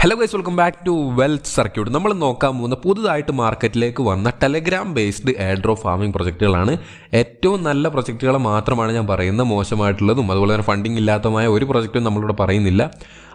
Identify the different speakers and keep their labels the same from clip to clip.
Speaker 1: Hello guys, welcome back to wealth circuit. നമ്മൾ നോക്കാൻ പോകുന്ന പുതുതായിട്ട് മാർക്കറ്റിലേക്ക് വന്ന Telegram based airdrop farming പ്രൊജക്റ്റുകളാണ്. ഏറ്റവും നല്ല പ്രൊജക്റ്റുകൾ മാത്രമാണ് ഞാൻ പറയുന്നത്. മോശമായിട്ടുള്ളതും അതുപോലെ തന്നെ ഫണ്ടിങ് ഇല്ലാത്തതുമായ ഒരു പ്രൊജക്റ്റും നമ്മളിവിടെ പറയുന്നില്ല.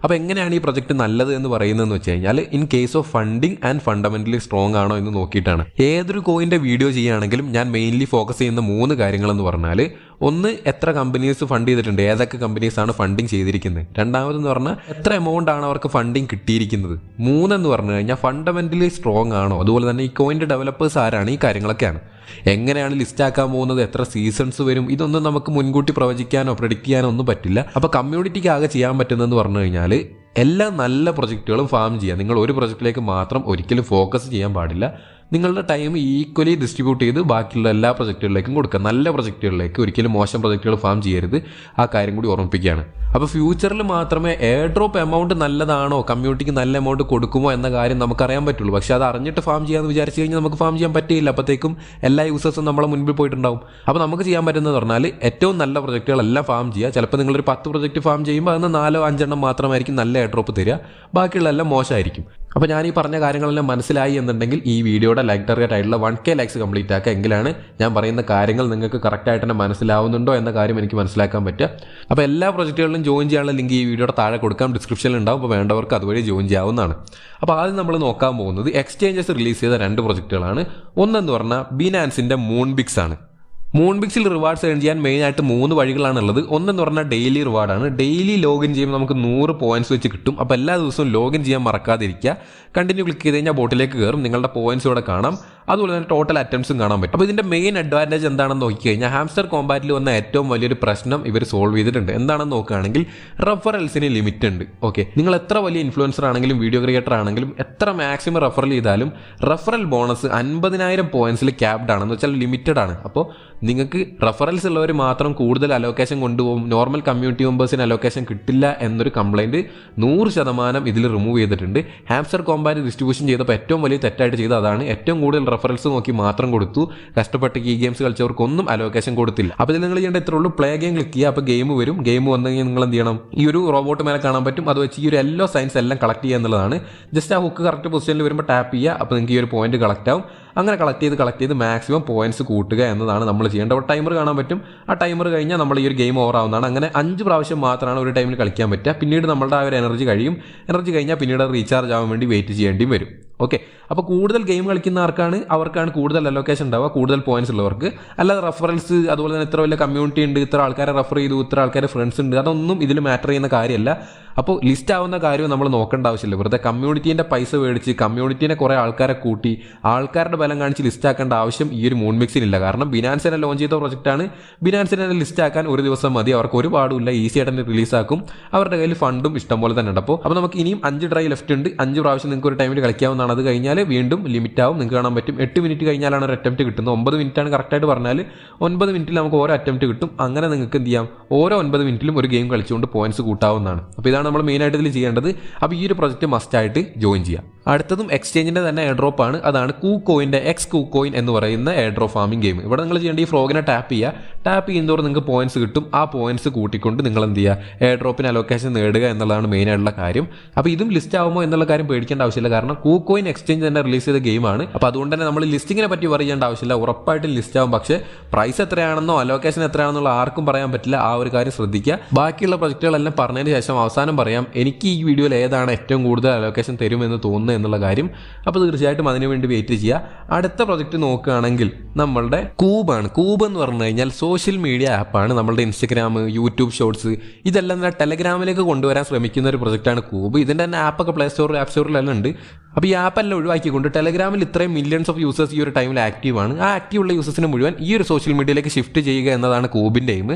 Speaker 1: അപ്പോൾ എങ്ങനെയാണ് ഈ പ്രൊജക്റ്റ് നല്ലത് എന്ന് പറയുന്നതെന്ന് വെച്ച് കഴിഞ്ഞാൽ, in case of funding and fundamentally strong ആണോ എന്ന് നോക്കിയിട്ടാണ്. ഏതൊരു കോയിൻ്റെ വീഡിയോ ചെയ്യുകയാണെങ്കിലും ഞാൻ മെയിൻലി ഫോക്കസ് ചെയ്യുന്ന 3 കാര്യങ്ങളെന്ന് പറഞ്ഞാൽ, ഒന്ന്, എത്ര കമ്പനീസ് ഫണ്ട് ചെയ്തിട്ടുണ്ട്, ഏതൊക്കെ കമ്പനീസാണ് ഫണ്ടിങ് ചെയ്തിരിക്കുന്നത്. രണ്ടാമതെന്ന് പറഞ്ഞാൽ എത്ര എമൗണ്ട് ആണ് അവർക്ക് ഫണ്ടിങ് കിട്ടിയിരിക്കുന്നത്. 3 എന്ന് പറഞ്ഞു കഴിഞ്ഞാൽ ഫണ്ടമെന്റലി സ്ട്രോങ് ആണോ, അതുപോലെ തന്നെ ഈ കോയിൻ്റെ ഡെവലപ്പേഴ്സ് ആരാണ്, ഈ കാര്യങ്ങളൊക്കെയാണ്. എങ്ങനെയാണ് ലിസ്റ്റ് ആക്കാൻ പോകുന്നത്, എത്ര സീസൺസ് വരും, ഇതൊന്നും നമുക്ക് മുൻകൂട്ടി പ്രവചിക്കാനോ പ്രെഡിക്റ്റ് ചെയ്യാനോ ഒന്നും പറ്റില്ല. അപ്പോൾ കമ്മ്യൂണിറ്റിക്ക് ആകെ ചെയ്യാൻ പറ്റുന്നതെന്ന് പറഞ്ഞു കഴിഞ്ഞാൽ എല്ലാ നല്ല പ്രൊജക്റ്റുകളും ഫാം ചെയ്യാം. നിങ്ങൾ ഒരു പ്രൊജക്റ്റിലേക്ക് മാത്രം ഒരിക്കലും ഫോക്കസ് ചെയ്യാൻ പാടില്ല. നിങ്ങളുടെ ടൈം ഈക്വലി ഡിസ്ട്രിബ്യൂട്ട് ചെയ്ത് ബാക്കിയുള്ള എല്ലാ പ്രൊജക്റ്റുകളിലേക്കും കൊടുക്കുക. നല്ല പ്രൊജക്റ്റുകളിലേക്ക് ഒരിക്കലും മോശം പ്രൊജക്റ്റുകൾ ഫാം ചെയ്യരുത്. ആ കാര്യം കൂടി ഓർമ്മിപ്പിക്കുകയാണ്. അപ്പോൾ ഫ്യൂച്ചറിൽ മാത്രമേ എയർ ഡ്രോപ്പ് എമൗണ്ട് നല്ലതാണോ, കമ്മ്യൂണിറ്റിക്ക് നല്ല എമൗണ്ട് കൊടുക്കുമോ എന്ന കാര്യം നമുക്കറിയാൻ പറ്റുള്ളൂ. പക്ഷേ അത് അറിഞ്ഞിട്ട് ഫാം ചെയ്യാമെന്ന് വിചാരിച്ചു കഴിഞ്ഞാൽ നമുക്ക് ഫാം ചെയ്യാൻ പറ്റില്ല. അപ്പോഴത്തേക്കും എല്ലാ യൂസേഴ്സും നമ്മളെ മുൻപിൽ പോയിട്ടുണ്ടാവും. അപ്പോൾ നമുക്ക് ചെയ്യാൻ പറ്റുന്നത് പറഞ്ഞാൽ ഏറ്റവും നല്ല പ്രൊജക്റ്റുകളെല്ലാം ഫാം ചെയ്യുക. ചിലപ്പോൾ നിങ്ങളൊരു 10 പ്രൊജക്റ്റ് ഫാം ചെയ്യുമ്പോൾ അതിന് 4-5 എണ്ണം മാത്രമായിരിക്കും നല്ല എയർ ഡ്രോപ്പ് തരിക, ബാക്കിയുള്ള എല്ലാം മോശമായിരിക്കും. അപ്പോൾ ഞാൻ ഈ പറഞ്ഞ കാര്യങ്ങളെല്ലാം മനസ്സിലായി എന്നുണ്ടെങ്കിൽ ഈ വീഡിയോയുടെ ലൈക്ക് ടാർഗറ്റ് ആയിട്ടുള്ള 1K ലൈക്സ് കംപ്ലീറ്റ് ആക്കുക. എങ്കിലാണ് ഞാൻ പറയുന്ന കാര്യങ്ങൾ നിങ്ങൾക്ക് കറക്റ്റായിട്ട് തന്നെ മനസ്സിലാവുന്നുണ്ടോ എന്ന കാര്യം എനിക്ക് മനസ്സിലാക്കാൻ പറ്റുക. അപ്പോൾ എല്ലാ പ്രൊജക്റ്റുകളിലും ജോയിൻ ചെയ്യാനുള്ള ലിങ്ക് ഈ വീഡിയോയുടെ താഴെ കൊടുക്കാം, ഡിസ്ക്രിപ്ഷനിൽ ഉണ്ടാവും. അപ്പോൾ വേണ്ടവർക്ക് അതുവഴി ജോയിൻ ചെയ്യാവുന്നതാണ്. അപ്പോൾ ആദ്യം നമ്മൾ നോക്കാൻ പോകുന്നത് എക്സ്ചേഞ്ചസ് റിലീസ് ചെയ്ത 2 പ്രൊജക്റ്റുകളാണ്. ഒന്നെന്ന് പറഞ്ഞാൽ ബിനാൻസിൻ്റെ മൂൺബിക്സ് ആണ്. മൂൺബിക്സിൽ റിവാർഡ്സ് ഏൺ ചെയ്യാൻ മെയിനായിട്ട് 3 വഴികളാണുള്ളത്. ഒന്നെന്ന് പറഞ്ഞാൽ ഡെയിലി റിവാർഡാണ്. ഡെയിലി ലോഗിൻ ചെയ്യുമ്പോൾ നമുക്ക് 100 പോയിന്റ്സ് വെച്ച് കിട്ടും. അപ്പോൾ എല്ലാ ദിവസവും ലോഗിൻ ചെയ്യാൻ മറക്കാതിരിക്കുക. കണ്ടിന്യൂ ക്ലിക്ക് ചെയ്ത് കഴിഞ്ഞാൽ ബോട്ടിലേക്ക് കയറും, നിങ്ങളുടെ പോയിന്റ്സ് ഇവിടെ കാണാം. അതുപോലെ തന്നെ ടോട്ടൽ അറ്റംപ്റ്റ്സും കാണാൻ പറ്റും. അപ്പോൾ ഇതിൻ്റെ മെയിൻ അഡ്വാൻറ്റേജ് എന്താണെന്ന് നോക്കിക്കഴിഞ്ഞാൽ, ഹാംസ്റ്റർ കോമ്പാറ്റിൽ വന്ന ഏറ്റവും വലിയൊരു പ്രശ്നം ഇവർ സോൾവ് ചെയ്തിട്ടുണ്ട്. എന്താണെന്ന് നോക്കുകയാണെങ്കിൽ റെഫറൽസിന് ലിമിറ്റ് ഉണ്ട്. ഓക്കെ, നിങ്ങൾ എത്ര വലിയ ഇൻഫ്ലുവൻസർ ആണെങ്കിലും വീഡിയോ ക്രിയേറ്റർ ആണെങ്കിലും എത്ര മാക്സിമം റെഫറൽ ചെയ്താലും റെഫറൽ ബോണസ് 50,000 പോയിന്റ്സിൽ ക്യാപ്ഡ് ആണെന്ന് വെച്ചാൽ ലിമിറ്റഡ് ആണ്. അപ്പോൾ നിങ്ങൾക്ക് റെഫറൽസ് ഉള്ളവർ മാത്രം കൂടുതൽ അലോക്കേഷൻ കൊണ്ടുപോകും, നോർമൽ കമ്മ്യൂണിറ്റി മെമ്പേഴ്സിന് അലോക്കേഷൻ കിട്ടില്ല എന്നൊരു കംപ്ലൈൻറ്റ് 100% ഇതിൽ റിമൂവ് ചെയ്തിട്ടുണ്ട്. ഹാംസ്റ്റർ കോമ്പാറ്റ് ഡിസ്ട്രിബ്യൂഷൻ ചെയ്തപ്പോൾ ഏറ്റവും വലിയ തെറ്റായിട്ട് ചെയ്ത് അതാണ്. ഏറ്റവും കൂടുതൽ റെഫറൻസ് നോക്കി മാത്രം കൊടുത്തു. കഷ്ടപ്പെട്ട് ഈ ഗെയിംസ് കളിച്ചവർക്കൊന്നും അലോക്കേഷൻ കൊടുത്തില്ല. അപ്പോൾ ഇതിൽ നിങ്ങൾ ചെയ്യേണ്ട ഇത്രേ ഉള്ളൂ, പ്ലേ ഗെയിം ക്ലിക്ക് ചെയ്യുക. അപ്പോൾ ഗെയിം വരും. ഗെയിം വന്നു കഴിഞ്ഞാൽ നിങ്ങൾ എന്ത് ചെയ്യണം, ഈ ഒരു റോബോട്ട് മേലെ കാണാൻ പറ്റും. അത് വെച്ച് ഈ ഒരു യെല്ലോ സൈൻസ് എല്ലാം കളക്ട് ചെയ്യുക എന്നുള്ളതാണ്. ജസ്റ്റ് ആ ഹുക്ക് കറക്റ്റ് പൊസിഷനിൽ വരുമ്പോൾ ടാപ്പ് ചെയ്യുക. അപ്പോൾ നിങ്ങൾക്ക് ഈ ഒരു പോയിന്റ് കളക്ട് ആവും. അങ്ങനെ കളക്ട് ചെയ്ത് മാക്സിമം പോയിന്റ്സ് കൂട്ടുക എന്നതാണ് നമ്മൾ ചെയ്യേണ്ടത്. അവിടെ ടൈമർ കാണാൻ പറ്റും. ആ ടൈമർ കഴിഞ്ഞാൽ നമ്മൾ ഈ ഒരു ഗെയിം ഓവർ ആവുന്നതാണ്. അങ്ങനെ 5 പ്രാവശ്യം മാത്രമാണ് ഒരു ടൈമിൽ കളിക്കാൻ പറ്റുക. പിന്നീട് നമ്മളുടെ ആ ഒരു എനർജി കഴിയും. എനർജി കഴിഞ്ഞാൽ പിന്നീട് റീചാർജ് ആവാൻ വേണ്ടി വെയിറ്റ് ചെയ്യേണ്ടിയും വരും. ഓക്കെ, അപ്പോൾ കൂടുതൽ ഗെയിം കളിക്കുന്ന അവർക്കാണ് കൂടുതൽ അലോക്കേഷൻ ഉണ്ടാവുക, കൂടുതൽ പോയിന്റ്സ് ഉള്ളവർക്ക്. അല്ലാതെ റെഫറൻസ്, അതുപോലെ തന്നെ ഇത്ര വലിയ കമ്മ്യൂണിറ്റി ഉണ്ട്, ഇത്ര ആൾക്കാരെ റെഫർ ചെയ്തു, ഇത്ര ആൾക്കാരെ ഫ്രണ്ട്സ് ഉണ്ട്, അതൊന്നും ഇതിൽ മാറ്റർ ചെയ്യുന്ന കാര്യമല്ല. അപ്പോൾ ലിസ്റ്റ് ആവുന്ന കാര്യം നമ്മൾ നോക്കേണ്ട ആവശ്യമില്ല. വെറുതെ കമ്മ്യൂണിറ്റീൻ്റെ പൈസ മേടിച്ച് കമ്മ്യൂണിറ്റീനെ കുറേ ആൾക്കാരെ കൂട്ടി ആൾക്കാരുടെ ബലം കാണിച്ച് ലിസ്റ്റ് ആക്കേണ്ട ആവശ്യം ഈ ഒരു മൂൺബിക്സിനില്ല. കാരണം ബിനാൻസിനെ ലോഞ്ച് ചെയ്ത പ്രൊജക്റ്റാണ്. ബിനാൻസിനെ ലിസ്റ്റ് ആക്കാൻ ഒരു ദിവസം മതി. അവർക്ക് ഒരുപാടുമില്ല, ഈസി ആയിട്ട് തന്നെ റിലീസാക്കും. അവരുടെ കയ്യിൽ ഫണ്ടും ഇഷ്ടംപോലെ തന്നെ ഉണ്ട്. അപ്പോൾ നമുക്ക് ഇനിയും 5 ട്രൈ ലെഫ്റ്റ് ഉണ്ട്. 5 പ്രാവശ്യം നിങ്ങൾക്ക് ഒരു ടൈമിൽ കളിക്കാവുന്നതാണ്. അത് കഴിഞ്ഞാൽ വീണ്ടും ലിമിറ്റ് ആവും. നിങ്ങൾക്ക് കാണാൻ പറ്റും 8 മിനിറ്റ് കഴിഞ്ഞാലാണ് ഒരു അറ്റംപ്റ്റ് കിട്ടുന്നത്. 9 മിനിറ്റാണ് കറക്റ്റായിട്ട് പറഞ്ഞാൽ 9 മിനിറ്റിൽ നമുക്ക് ഓരോ അറ്റംപ്റ്റ് കിട്ടും. അങ്ങനെ നിങ്ങൾക്ക് എന്ത് ചെയ്യാം, ഓരോ 9 മിനിറ്റിലും ഒരു ഗെയിം കളിച്ചുകൊണ്ട് പോയിന്റ്സ് കൂട്ടാവുന്നതാണ്. അപ്പോൾ ഇതാണ് നമ്മൾ മെയിനായിട്ട് ഇതിൽ ചെയ്യേണ്ടത്. അപ്പോൾ ഈ ഒരു പ്രൊജക്റ്റ് മസ്റ്റായിട്ട് ജോയിൻ ചെയ്യാം. അടുത്തതും എക്സ്ചേഞ്ചിൻ്റെ തന്നെ എയർ ഡ്രോപ്പ് ആണ്. അതാണ് കൂക്കോയിൻ്റെ കൂക്കോയിൻ എന്ന് പറയുന്ന എയർ ഡ്രോപ്പ് ഫാമിംഗ് ഗെയിം. ഇവിടെ നിങ്ങൾ ചെയ്യേണ്ട ഈ ഫ്രോഗിനെ ടാപ്പ് ചെയ്യുന്നതോടെ നിങ്ങൾക്ക് പോയിന്റ്സ് കിട്ടും. ആ പോയിന്റ്സ് കൂട്ടിക്കൊണ്ട് നിങ്ങൾ എന്ത് ചെയ്യുക, എയർ ഡ്രോപ്പിന് അലോക്കേഷൻ നേടുക എന്നുള്ളതാണ് മെയിൻ ആയിട്ടുള്ള കാര്യം. അപ്പോൾ ഇതും ലിസ്റ്റ് ആവുമോ എന്നുള്ള കാര്യം പേടിക്കേണ്ട ആവശ്യമില്ല. കാരണം കൂക്കോയിൻ എക്സ്ചേഞ്ച് തന്നെ റിലീസ് ചെയ്ത ഗെയിമാണ്. അപ്പോൾ അതുകൊണ്ട് തന്നെ നമ്മൾ ലിസ്റ്റിങ്ങിനെ പറ്റി പറയേണ്ട ആവശ്യമില്ല. ഉറപ്പായിട്ടും ലിസ്റ്റ് ആവും. പക്ഷേ പ്രൈസ് എത്രയാണെന്നോ അലോക്കേഷൻ എത്രയാണെന്നുള്ള ആർക്കും പറയാൻ പറ്റില്ല. ആ ഒരു കാര്യം ശ്രദ്ധിക്കുക. ബാക്കിയുള്ള പ്രൊജക്റ്റുകളെല്ലാം പറഞ്ഞതിന് ശേഷം അവസാനം പറയാം എനിക്ക് ഈ വീഡിയോയിൽ ഏതാണ് ഏറ്റവും കൂടുതൽ അലോക്കേഷൻ തരുമെന്ന് തോന്നുന്നത് എന്നുള്ള കാര്യം. അപ്പോൾ തീർച്ചയായിട്ടും അതിനുവേണ്ടി വെയിറ്റ് ചെയ്യുക. അടുത്ത പ്രൊജക്റ്റ് നോക്കുകയാണെങ്കിൽ നമ്മളുടെ കൂബാണ്. കൂബ് എന്ന് പറഞ്ഞു കഴിഞ്ഞാൽ സോഷ്യൽ മീഡിയ ആപ്പാണ്. നമ്മളുടെ ഇൻസ്റ്റഗ്രാം, യൂട്യൂബ് ഷോർട്സ് ഇതെല്ലാം തന്നെ ടെലഗ്രാമിലേക്ക് കൊണ്ടുവരാൻ ശ്രമിക്കുന്ന ഒരു പ്രൊജക്റ്റാണ് കൂബ്. ഇതിൻ്റെ തന്നെ ആപ്പൊക്കെ പ്ലേ സ്റ്റോർ, ആപ്പ് സ്റ്റോറിലെല്ലാം ഉണ്ട്. അപ്പോൾ ഈ ആപ്പെല്ലാം ഒഴിവാക്കിക്കൊണ്ട് ടെലഗ്രാമിൽ ഇത്രയും മില്യൺസ് ഓഫ് യൂസേഴ്സ് ഈ ഒരു ടൈമിൽ ആക്റ്റീവാണ്. ആ ആക്റ്റീവുള്ള യൂസേഴ്സിനെ മുഴുവൻ ഈ ഒരു സോഷ്യൽ മീഡിയയിലേക്ക് ഷിഫ്റ്റ് ചെയ്യുക എന്നതാണ് കൂബിൻ്റെ എയിം.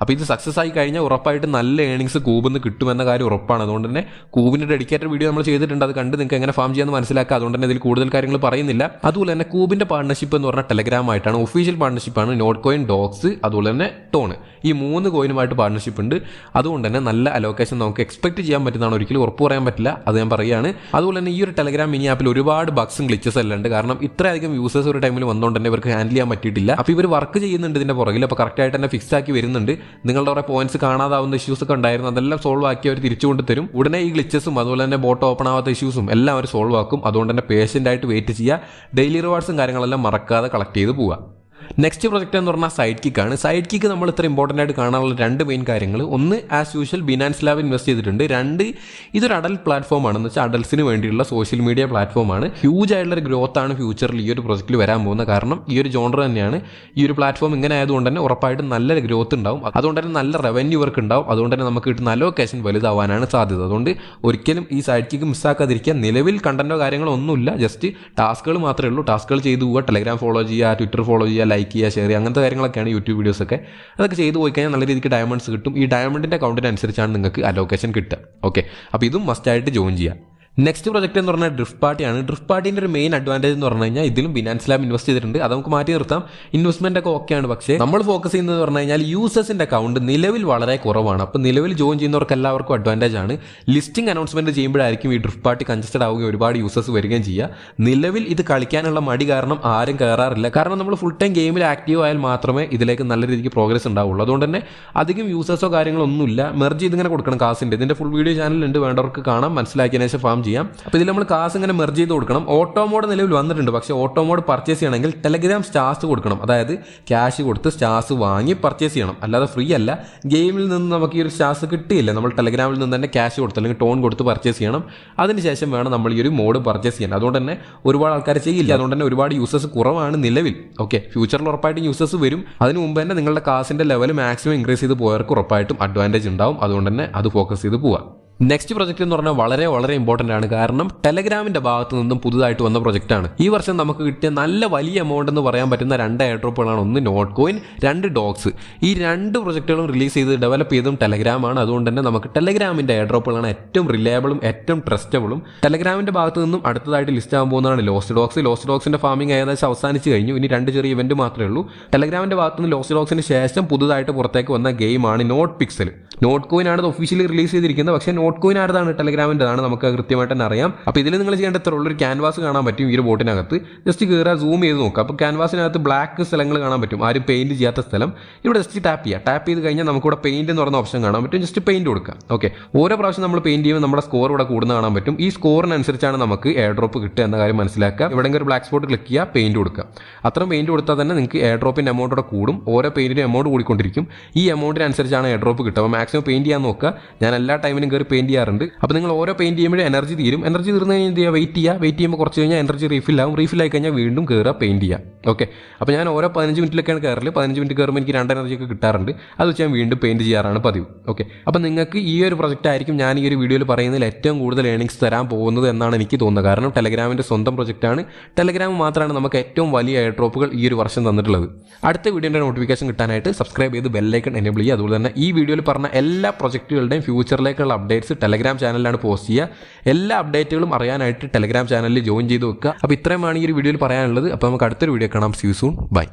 Speaker 1: അപ്പോൾ ഇത് സക്സസ് ആയി കഴിഞ്ഞാൽ ഉറപ്പായിട്ട് നല്ല ഏണിങ്സ് കൂബിന്ന് കിട്ടുമെന്ന കാര്യം ഉറപ്പാണ്. അതുകൊണ്ട് തന്നെ കൂബിൻ്റെ ഡെഡിക്കേറ്റഡ് വീഡിയോ നമ്മൾ ചെയ്തിട്ടുണ്ട്. അത് കണ്ട് നിങ്ങൾക്ക് എങ്ങനെ ഫാം ചെയ്യാമെന്ന് മനസ്സിലാക്കുക. അതുകൊണ്ട് തന്നെ ഇതിൽ കൂടുതൽ കാര്യങ്ങൾ പറയുന്നില്ല. അതുപോലെ തന്നെ കൂബിൻ്റെ പാർട്ണർഷിപ്പ് എന്ന് പറഞ്ഞാൽ ടെലഗ്രാമായിട്ടാണ്. ഒഫീഷ്യൽ പാർട്ണർഷിപ്പാണ്. നോട്ട് കോയിൻ, ഡോക്സ്, അതുപോലെ തന്നെ ടോൺ, ഈ 3 കോയിനുമായിട്ട് പാർട്ണർഷിപ്പ് ഉണ്ട്. അതുകൊണ്ട് തന്നെ നല്ല അലോക്കേഷൻ നമുക്ക് എക്സ്പെക്ട് ചെയ്യാൻ പറ്റുന്നതാണ്. ഒരിക്കലും ഉറപ്പ് പറയാൻ പറ്റില്ല, അത് ഞാൻ പറയുകയാണ്. അതുപോലെ തന്നെ ഈ ഒരു ടെലഗ്രാം ടെലഗ്രാം മിനി ആപ്പിൽ ഒരുപാട് ബഗ്സും ഗ്ലിച്ചസ് എല്ലാം ഉണ്ട്. കാരണം ഇത്രയധികം യൂസേഴ്സ് ഒരു ടൈമിൽ വന്നുകൊണ്ട് തന്നെ ഇവർക്ക് ഹാൻഡിൽ ചെയ്യാൻ പറ്റിയിട്ടില്ല. അപ്പോൾ ഇവർ വർക്ക് ചെയ്യുന്നുണ്ട് ഇതിന്റെ പുറകിൽ. അപ്പോൾ കറക്റ്റായിട്ട് തന്നെ ഫിക്സ് ആക്കി വരുന്നുണ്ട്. നിങ്ങളുടെ കുറേ പോയിന്റ്സ് കാണാതാവുന്ന ഇഷ്യൂസ് ഒക്കെ ഉണ്ടായിരുന്നു, അതെല്ലാം സോൾവ് ആക്കി അവർ തിരിച്ചുകൊണ്ട് തരും. ഉടനെ ഈ ഗ്ലിച്ചസും അതുപോലെ തന്നെ ബോട്ട് ഓപ്പൺ ആവാത്ത ഇഷ്യൂസും എല്ലാം അവർ സോൾവ് ആക്കും. അതുകൊണ്ട് തന്നെ പേഷ്യൻ്റ് ആയിട്ട് വെയിറ്റ് ചെയ്യുക. ഡെയിലി റിവാർഡ്സും കാര്യങ്ങളെല്ലാം മറക്കാതെ കളക്ട് ചെയ്ത് പോവുക. നെക്സ്റ്റ് പ്രൊജക്റ്റ് എന്ന് പറഞ്ഞാൽ സൈഡ് കിക്കാണ്. സൈഡ് കിക്ക് നമ്മൾ ഇത്ര ഇമ്പോർട്ടൻ്റ് ആയിട്ട് കാണാനുള്ള രണ്ട് മെയിൻ കാര്യങ്ങൾ: ഒന്ന്, as usual Binance lab invest ചെയ്തിട്ടുണ്ട്. രണ്ട്, ഇതൊരു അഡൽട്ട് പ്ലാറ്റ്ഫോം ആണ്. എന്ന് വെച്ചാൽ അഡൽട്സിന് വേണ്ടിയുള്ള സോഷ്യൽ മീഡിയ പ്ലാറ്റ്ഫോം ആണ്. ഹ്യൂജ് ആയിട്ടുള്ള ഗ്രോത്ത് ആണ് ഫ്യൂച്ചറിൽ ഈ ഒരു പ്രൊജക്റ്റിൽ വരാൻ പോകുന്നത്. കാരണം ഈ ഒരു ജോണർ തന്നെയാണ്. ഈ ഒരു പ്ലാറ്റ്ഫോം ഇങ്ങനെ ആയതുകൊണ്ട് തന്നെ ഉറപ്പായിട്ടും നല്ല ഗ്രോത്ത് ഉണ്ടാവും. അതുകൊണ്ട് തന്നെ നല്ല റവന്യൂ വർക്ക് ഉണ്ടാവും. അതുകൊണ്ട് തന്നെ നമുക്ക് കിട്ടുന്ന അലോക്കേഷൻ വലുതാവാനാണ് സാധ്യത. അതുകൊണ്ട് ഒരിക്കലും ഈ സൈഡ് കിക്ക് മിസ്സാക്കാതിരിക്കുക. നിലവിൽ കണ്ടന്റോ കാര്യങ്ങളോ ഒന്നുമില്ല, ജസ്റ്റ് ടാസ്കുകൾ മാത്രമേ ഉള്ളൂ. ടാസ്കുകൾ ചെയ്തു പോവുക, ടെലഗ്രാം ഫോളോ ചെയ്യുക, ട്വിറ്റർ ഫോളോ ചെയ്യുക, ലൈക്ക് ചെയ്യുക, ഷെയർ ചെയ്യുക, അങ്ങനത്തെ കാര്യങ്ങളൊക്കെയാണ് യൂട്യൂബ് വീഡിയോസൊക്കെ. അതൊക്കെ ചെയ്തു പോയി കഴിഞ്ഞാൽ നല്ല രീതിക്ക് ഡയമണ്ട്സ് കിട്ടും. ഈ ഡയമണ്ടിൻ്റെ കൗണ്ടിനനുസരിച്ചാണ് നിങ്ങൾക്ക് അലോക്കേഷൻ കിട്ടുക. ഓക്കെ, അപ്പോൾ ഇതും മസ്റ്റായിട്ട് ജോയിൻ ചെയ്യുക. നെക്സ്റ്റ് പ്രൊജക്റ്റ് എന്ന് പറഞ്ഞാൽ ഡ്രിഫ്റ്റ് പാർട്ടിയാണ്. ഡ്രിഫ്റ്റ് പാർട്ടിൻ്റെ ഒരു മെയിൻ അഡ്വാൻറ്റേജ് എന്ന് പറഞ്ഞു കഴിഞ്ഞാൽ ഇതിലും ബിനാൻസ് ലാബ് ഇൻവെസ്റ്റ് ചെയ്തിട്ടുണ്ട്. അത് നമുക്ക് മാറ്റി നിർത്താം. ഇൻവെസ്റ്റ്മെന്റ് ഒക്കെ ഓക്കെയാണ്. പക്ഷേ നമ്മൾ ഫോക്കസ് ചെയ്യുന്നത് പറഞ്ഞു കഴിഞ്ഞാൽ യൂസേഴ്സിന്റെ അക്കൗണ്ട് നിലവിൽ വളരെ കുറവാണ്. അപ്പോൾ നിലവിൽ ജോയിൻ ചെയ്യുന്നവർക്ക് എല്ലാവർക്കും അഡ്വാൻറ്റേജ് ആണ്. ലിസ്റ്റിംഗ് അനൗൺസ്മെന്റ് ചെയ്യുമ്പോഴായിരിക്കും ഈ ഡ്രിഫ്റ്റ് പാർട്ടി കൺജസ്റ്റഡ് ആവുകയും ഒരുപാട് യൂസേഴ്സ് വരികയും ചെയ്യുക. നിലവിൽ ഇത് കളിക്കാനുള്ള മടി കാരണം ആരും കയറാറില്ല. കാരണം നമ്മൾ ഫുൾ ടൈം ഗെയിമിൽ ആക്റ്റീവ് ആയാൽ മാത്രമേ ഇതിലേക്ക് നല്ല രീതിക്ക് പ്രോഗ്രസ് ഉണ്ടാവുള്ളൂ. അതുകൊണ്ട് തന്നെ അധികം യൂസേഴ്സോ കാര്യങ്ങളോ ഒന്നുമില്ല. മെർജ് ചെയ്തിങ്ങനെ കൊടുക്കണം കാസിന്റെ. ഇതിന്റെ ഫുൾ വീഡിയോ ചാനലുണ്ട്, വേണ്ടവർക്ക് കാണാം, മനസ്സിലാക്കിയതിനു ശേഷം ഫാം ചെയ്യാം. അപ്പോൾ ഇതിൽ നമ്മൾ കാസ് ഇങ്ങനെ മെർജ് ചെയ്ത് കൊടുക്കണം. ഓട്ടോ മോഡ് നിലവിൽ വന്നിട്ടുണ്ട്. പക്ഷേ ഓട്ടോ മോഡ് പർച്ചേസ് ചെയ്യണമെങ്കിൽ ടെലഗ്രാം സ്റ്റാർസ് കൊടുക്കണം. അതായത് ക്യാഷ് കൊടുത്ത് സ്റ്റാർസ് വാങ്ങി പർച്ചേസ് ചെയ്യണം. അല്ലാതെ ഫ്രീ അല്ല. ഗെയിമിൽ നിന്ന് നമുക്ക് ഈ ഒരു സ്റ്റാർസ് കിട്ടിയില്ല. നമ്മൾ ടെലഗ്രാമിൽ നിന്ന് തന്നെ ക്യാഷ് കൊടുത്ത് അല്ലെങ്കിൽ ടോൺ കൊടുത്ത് പർച്ചേസ് ചെയ്യണം. അതിനുശേഷം വേണം നമ്മൾ ഈ ഒരു മോഡ് പർച്ചേസ് ചെയ്യാൻ. അതുകൊണ്ട് തന്നെ ഒരുപാട് ആൾക്കാർ ചെയ്യില്ല. അതുകൊണ്ട് തന്നെ ഒരുപാട് യൂസേഴ്സ് കുറവാണ് നിലവിൽ. ഓക്കെ, ഫ്യൂച്ചറിൽ ഉറപ്പായിട്ടും യൂസേഴ്സ് വരും. അതിന് മുമ്പ് തന്നെ നിങ്ങളുടെ കാസിന്റെ ലെവൽ മാക്സിമം ഇൻക്രീസ് ചെയ്ത് പോയവർക്ക് ഉറപ്പായിട്ടും അഡ്വാൻറ്റേജ് ഉണ്ടാവും. അതുകൊണ്ട് തന്നെ അത് ഫോക്കസ് ചെയ്ത് പോവാം. നെക്സ്റ്റ് പ്രൊജക്റ്റ് എന്ന് പറഞ്ഞാൽ വളരെ വളരെ ഇമ്പോർട്ടൻ്റ് ആണ്. കാരണം ടെലഗ്രാമിന്റെ ഭാഗത്തു നിന്നും പുതുതായിട്ട് വന്ന പ്രൊജക്റ്റാണ്. ഈ വർഷം നമുക്ക് കിട്ടിയ നല്ല വലിയ എമൗണ്ട് എന്ന് പറയാൻ പറ്റുന്ന രണ്ട് എയർ ഡ്രോപ്പുകളാണ്. ഒന്ന് നോട്ട് കോയിൻ, രണ്ട് ഡോഗ്സ്. ഈ രണ്ട് പ്രൊജക്റ്റുകളും റിലീസ് ചെയ്ത് ഡെവലപ്പ് ചെയ്തതും ടെലഗ്രാമാണ്. അതുകൊണ്ട് തന്നെ നമുക്ക് ടെലഗ്രാമിന്റെ എയർ ഡ്രോപ്പുകളാണ് ഏറ്റവും റിലയബിളും ഏറ്റവും ട്രസ്റ്റബിളും. ടെലഗ്രാമിന്റെ ഭാഗത്തു നിന്നും അടുത്തതായിട്ട് ലിസ്റ്റ് ആകാൻ പോകുന്നതാണ് ലോസ്റ്റ് ഡോഗ്സ്. ലോസ്റ്റ് ഡോഗ്സിന്റെ ഫാമിംഗ് ഏകദേശം അവസാനിച്ച് കഴിഞ്ഞു. ഇനി രണ്ട് ചെറിയ ഇവന്റ് മാത്രമേ ഉള്ളൂ. ടെലഗ്രാമിന്റെ ഭാഗത്തു നിന്ന് ലോസ്റ്റ് ഡോഗ്സിന് ശേഷം പുതുതായിട്ട് പുറത്തേക്ക് വന്ന ഗെയിമാണ് നോട്ട് പിക്സൽ. നോട്ട് കോയിൻ ആണ് ഒഫീഷ്യലി റിലീസ് ചെയ്തിരിക്കുന്നത്. പക്ഷേ നോട്ട് കോയിൻ ആരതാണ്? ടെലഗ്രാമിൻ്റെതാണ്. നമുക്ക് കൃത്യമായിട്ട് തന്നെ അറിയാം. അപ്പോൾ ഇതിൽ നിങ്ങൾ ചെയ്യേണ്ട എത്ര ഉള്ളൊരു ക്യാൻവാസ് കാണാൻ പറ്റും ഈ ഒരു ബോട്ടിനകത്ത്. ജസ്റ്റ് കയറുക, സൂം ചെയ്ത് നോക്കുക. അപ്പോൾ ക്യാൻവാസിനകത്ത് ബ്ലാക്ക് സ്ഥലങ്ങൾ കാണാൻ പറ്റും, ആരും പെയിന്റ് ചെയ്യാത്ത സ്ഥലം. ഇവിടെ ജസ്റ്റ് ടാപ്പ് ചെയ്യുക. ടാപ്പ് ചെയ്ത് കഴിഞ്ഞാൽ നമുക്കിവിടെ പെയിന്റ് എന്ന് പറയുന്ന ഓപ്ഷൻ കാണാൻ പറ്റും. ജസ്റ്റ് പെയിന്റ് കൊടുക്കുക. ഓക്കെ, ഓരോ പ്രാവശ്യം നമ്മൾ പെയിന്റ് ചെയ്യുമ്പോൾ നമ്മുടെ സ്കോർ ഇവിടെ കൂടുന്ന കാണാൻ പറ്റും. ഈ സ്കോറിനനുസരിച്ചാണ് നമുക്ക് എയർ ഡ്രോപ്പ് കിട്ടുക എന്ന കാര്യം മനസ്സിലാക്കുക. എവിടെയെങ്കിലും ഒരു ബ്ലാക്ക് സ്പോട്ട് ക്ലിക്ക് ചെയ്യുക, പെയിന്റ് കൊടുക്കുക. അത്രയും പെയിന്റ് കൊടുത്താൽ തന്നെ നിങ്ങൾക്ക് എയർ ഡ്രോപ്പിന്റെ എമൗണ്ട് ഇവിടെ കൂടും. ഓരോ പെയിന്റിനും എമൗണ്ട് കൂടിക്കൊണ്ടിരിക്കും. ഈ എമൗണ്ടിനനുസരിച്ചാണ് എയർ ഡ്രോപ്പ് കിട്ടുക. അപ്പോൾ മാക്സിമം പെയിന്റ് ചെയ്യാൻ നോക്കുക. ഞാൻ എല്ലാ ടൈമിനും കയറി പെയിന്റ് ചെയ്യാറുണ്ട്. അപ്പോൾ നിങ്ങൾ ഓരോ പെയിന്റ് ചെയ്യുമ്പോൾ എനർജി തീരും. എനർജി തീർന്നു കഴിഞ്ഞാൽ എന്ത് ചെയ്യുക? വെയിറ്റ് ചെയ്യുക. വെയിറ്റ് ചെയ്യുമ്പോൾ കുറച്ച് കഴിഞ്ഞാൽ എനർജി റീഫില്ലാവും. റീഫില്ലായി കഴിഞ്ഞാൽ വീണ്ടും കയറുക, പെയിന്റ് ചെയ്യുക. ഓക്കെ, അപ്പോൾ ഞാൻ ഓരോ 15 മിനിറ്റിലൊക്കെയാണ് കയറല്. 15 മിനിറ്റ് കയറുമ്പോൾ എനിക്ക് 2 എനർജി ഒക്കെ കിട്ടാറുണ്ട്. അത് വെച്ച് ഞാൻ വീണ്ടും പെയിന്റ് ചെയ്യാറാണ് പതിവ്. ഓക്കെ, അപ്പോൾ നിങ്ങൾക്ക് ഈ ഒരു പ്രൊജക്റ്റ് ആയിരിക്കും ഞാൻ ഈ ഒരു വീഡിയോയിൽ പറയുന്നതിൽ ഏറ്റവും കൂടുതൽ ഏണിങ്സ് തരാൻ പോകുന്നത് എന്നാണ് എനിക്ക് തോന്നുന്നത്. കാരണം ടെലഗ്രാമിൻ്റെ സ്വന്തം പ്രൊജക്റ്റാണ്. ടെലഗ്രാം മാത്രമാണ് നമുക്ക് ഏറ്റവും വലിയ എയർ ഡ്രോപ്പുകൾ ഈ ഒരു വർഷം തന്നിട്ടുള്ളത്. അടുത്ത വീഡിയോയുടെ നോട്ടിഫിക്കേഷൻ കിട്ടാനായിട്ട് സബ്സ്ക്രൈബ് ചെയ്ത് ബെല്ലൈക്കൺ എനേബിൾ ചെയ്യുക. അതുപോലെ തന്നെ ഈ വീഡിയോയിൽ പറഞ്ഞ എല്ലാ പ്രൊജക്റ്റുകളുടെയും ഫ്യൂച്ചറിലേക്കുള്ള അപ്ഡേറ്റ്സ് ടെലഗ്രാം ചാനലിലാണ് പോസ്റ്റ് ചെയ്യുക. എല്ലാ അപ്ഡേറ്റുകളും അറിയാനായിട്ട് ടെലഗ്രാം ചാനലിൽ ജോയിൻ ചെയ്ത് വെക്കുക. അപ്പോൾ ഇത്രയുമാണ് ഈ ഒരു വീഡിയോയിൽ പറയാനുള്ളത്. അപ്പോൾ നമുക്ക് അടുത്തൊരു വീഡിയോ കാണാം. See you soon. ബൈ.